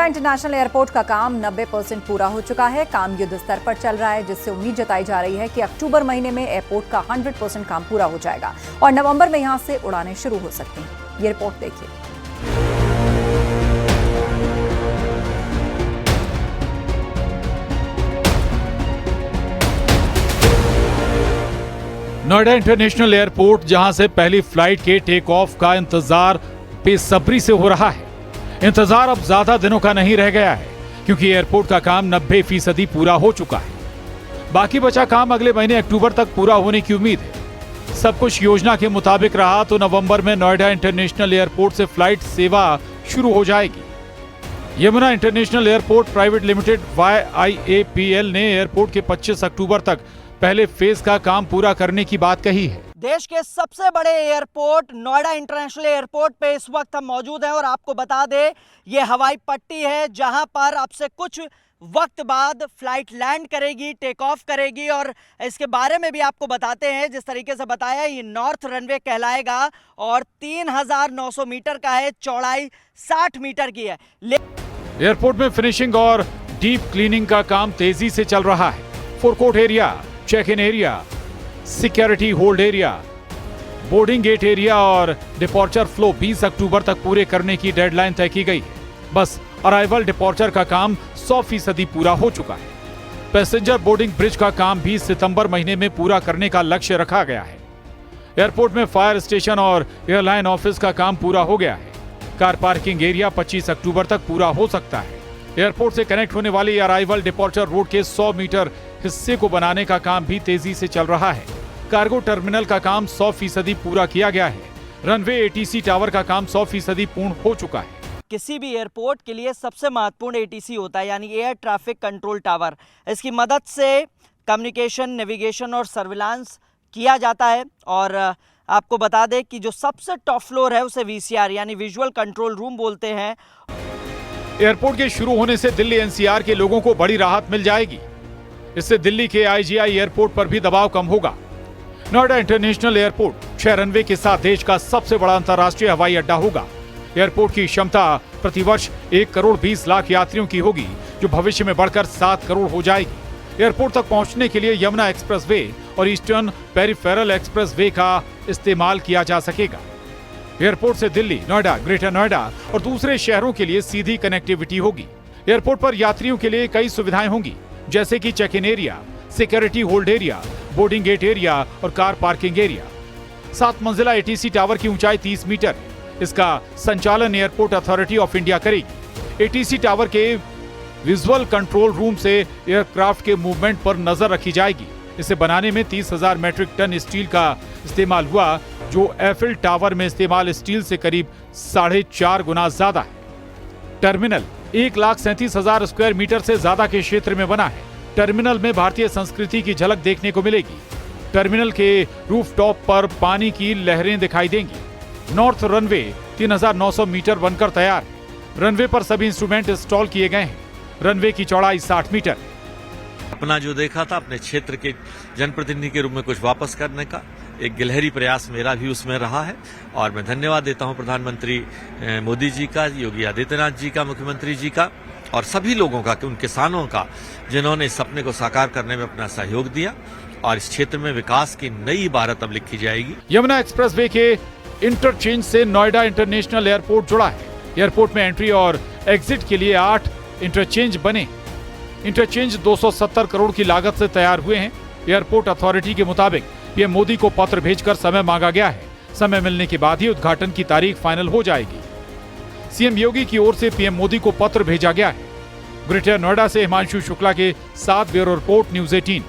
Noida international airport का काम 90% पूरा हो चुका है। काम युद्ध स्तर पर चल रहा है, जिससे उम्मीद जताई जा रही है कि अक्टूबर महीने में एयरपोर्ट का 100% काम पूरा हो जाएगा और नवंबर में यहां से उड़ानें शुरू हो सकती हैं। ये रिपोर्ट देखिए। नोएडा इंटरनेशनल एयरपोर्ट, जहां से पहली फ्लाइट के टेक ऑफ का इंतजार बेसब्री से हो रहा है। इंतजार अब ज्यादा दिनों का नहीं रह गया है, क्योंकि एयरपोर्ट का काम 90% पूरा हो चुका है। बाकी बचा काम अगले महीने अक्टूबर तक पूरा होने की उम्मीद है। सब कुछ योजना के मुताबिक रहा तो नवंबर में नोएडा इंटरनेशनल एयरपोर्ट से फ्लाइट सेवा शुरू हो जाएगी। Yamuna international airport private limited YIAPL ने एयरपोर्ट के 25 अक्टूबर तक पहले फेज का काम पूरा करने की बात कही है। देश के सबसे बड़े एयरपोर्ट नोएडा इंटरनेशनल एयरपोर्ट पे इस वक्त हम मौजूद हैं और आपको बता दें ये हवाई पट्टी है जहां पर अब से कुछ वक्त बाद फ्लाइट लैंड करेगी, टेक ऑफ करेगी। और इसके बारे में भी आपको बताते हैं, जिस तरीके से बताया ये नॉर्थ रनवे कहलाएगा और 3900 मीटर का है, चौड़ाई 60 मीटर की है। एयरपोर्ट में फिनिशिंग और डीप क्लीनिंग का काम तेजी से चल रहा है। Forecourt area, check in area, security hold area, boarding gate area और डिपॉर्चर फ्लो 20 अक्टूबर तक पूरे करने की डेडलाइन तय की गई है। बस अराइवल डिपॉर्चर का काम 100% पूरा हो चुका है। पैसेंजर बोर्डिंग ब्रिज का काम भी सितंबर महीने में पूरा करने का लक्ष्य रखा गया है। एयरपोर्ट में फायर स्टेशन और एयरलाइन ऑफिस का काम पूरा हो गया है। कार पार्किंग एरिया 25 अक्टूबर तक पूरा हो सकता है। एयरपोर्ट से कनेक्ट होने वाली अराइवल डिपॉर्चर रोड के 100 मीटर हिस्से को बनाने का काम भी तेजी से चल रहा है। कार्गो टर्मिनल का काम 100% पूरा किया गया है। रनवे ATC टावर का काम 100% पूर्ण हो चुका है। किसी भी एयरपोर्ट के लिए सबसे महत्वपूर्ण ATC होता है, यानी एयर ट्रैफिक कंट्रोल टावर। इसकी मदद से कम्युनिकेशन, नेविगेशन और सर्विलांस किया जाता है। और आपको बता दें कि जो सबसे टॉप फ्लोर है उसे VCR यानी विजुअल कंट्रोल रूम बोलते हैं। एयरपोर्ट के शुरू होने से दिल्ली NCR के लोगों को बड़ी राहत मिल जाएगी। इससे दिल्ली के IGI एयरपोर्ट पर भी दबाव कम होगा। नोएडा इंटरनेशनल एयरपोर्ट 6 रनवे के साथ देश का सबसे बड़ा अंतर्राष्ट्रीय हवाई अड्डा होगा। एयरपोर्ट की क्षमता प्रतिवर्ष 1 करोड़ 20 लाख यात्रियों की होगी, जो भविष्य में बढ़कर 7 करोड़ हो जाएगी। एयरपोर्ट तक पहुंचने के लिए यमुना एक्सप्रेसवे और ईस्टर्न पेरिफेरल एक्सप्रेसवे का इस्तेमाल किया जा सकेगा। एयरपोर्ट से दिल्ली, नोएडा, ग्रेटर नोएडा और दूसरे शहरों के लिए सीधी कनेक्टिविटी होगी। एयरपोर्ट पर यात्रियों के लिए कई सुविधाएं होंगी, जैसे कि check in area, security hold area, boarding gate area और कार पार्किंग एरिया। 7 मंजिला ATC टावर की ऊंचाई 30 मीटर है। इसका संचालन एयरपोर्ट अथॉरिटी ऑफ इंडिया करेगी। ATC टावर के विजुअल कंट्रोल रूम से एयरक्राफ्ट के मूवमेंट पर नजर रखी जाएगी। इसे बनाने में 30,000 मेट्रिक टन स्टील का इस्तेमाल हुआ, जो एफिल टावर में इस्तेमाल स्टील से करीब 4.5 गुना ज्यादा है। टर्मिनल 1,37,000 स्क्वायर मीटर से ज्यादा के क्षेत्र में बना है। टर्मिनल में भारतीय संस्कृति की झलक देखने को मिलेगी। टर्मिनल के रूफटॉप पर पानी की लहरें दिखाई देंगी। नॉर्थ रनवे 3,900 मीटर बनकर तैयार है। रनवे पर सभी इंस्ट्रूमेंट इंस्टॉल किए गए हैं। रनवे की चौड़ाई 60 मीटर। अपना जो देखा था अपने क्षेत्र के जनप्रतिनिधि के रूप में कुछ वापस करने का एक गिलहरी प्रयास मेरा भी उसमें रहा है। और मैं धन्यवाद देता हूं प्रधानमंत्री मोदी जी का, योगी आदित्यनाथ जी का, मुख्यमंत्री जी का और सभी लोगों का, उन किसानों का, जिन्होंने इस सपने को साकार करने में अपना सहयोग दिया। और इस क्षेत्र में विकास की नई इबारत अब लिखी जाएगी। यमुना एक्सप्रेसवे के इंटरचेंज से नोएडा इंटरनेशनल एयरपोर्ट जुड़ा है। एयरपोर्ट में एंट्री और एग्जिट के लिए 8 इंटरचेंज बने। इंटरचेंज 270 करोड़ की लागत से तैयार हुए हैं। एयरपोर्ट अथॉरिटी के मुताबिक PM मोदी को पत्र भेजकर समय मांगा गया है। समय मिलने के बाद ही उद्घाटन की तारीख फाइनल हो जाएगी। CM योगी की ओर से PM मोदी को पत्र भेजा गया है। ग्रेटर नोएडा से हिमांशु शुक्ला के साथ ब्यूरो रिपोर्ट, न्यूज़ 18।